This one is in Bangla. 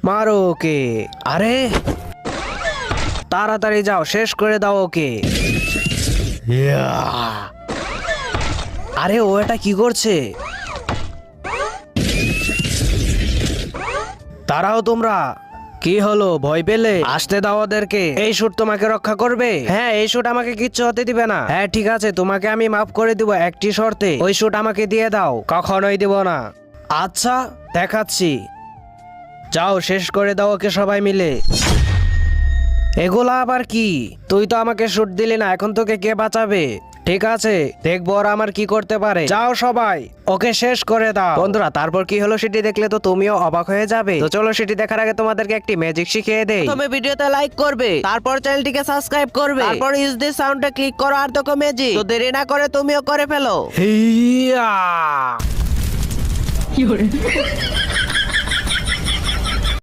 মারো ওকে। আরে তাড়াতাড়ি যাও, শেষ করে দাও ওকে। ইয়া! আরে ও এটা কি করছে? তারাও তোমরা, কি হলো, ভয় পেলে? আসতে দাও ওদেরকে। এই শুট তোমাকে রক্ষা করবে। হ্যাঁ, এই শুট আমাকে কিচ্ছু হতে দিবে না। হ্যাঁ ঠিক আছে, তোমাকে আমি মাফ করে দিব একটি শর্তে। ওই শুট আমাকে দিয়ে দাও। কখনোই দিব না। আচ্ছা দেখাচ্ছি। যাও, শেষ করে দাও ওকে সবাই মিলে। এগুলা আবার কি? তুই তো আমাকে শুট দিলি না, এখন তোকে কে বাঁচাবে? ঠিক আছে, দেখবো ওরা আমার কি করতে পারে। যাও সবাই, ওকে শেষ করে দাও। বন্ধুরা, তারপর কি হলো সেটি দেখলে তো তুমিও অবাক হয়ে যাবে। তো চলো সেটি দেখার আগে তোমাদেরকে একটি ম্যাজিক শিখিয়ে দেই। তুমি ভিডিওতে লাইক করবে, তারপর চ্যানেলটিকে সাবস্ক্রাইব করবে, তারপর ইউজ দিস সাউন্ডে ক্লিক করো আর তো ম্যাজিক। তো দেরি না করে তুমিও করে ফেলো। হিয়া!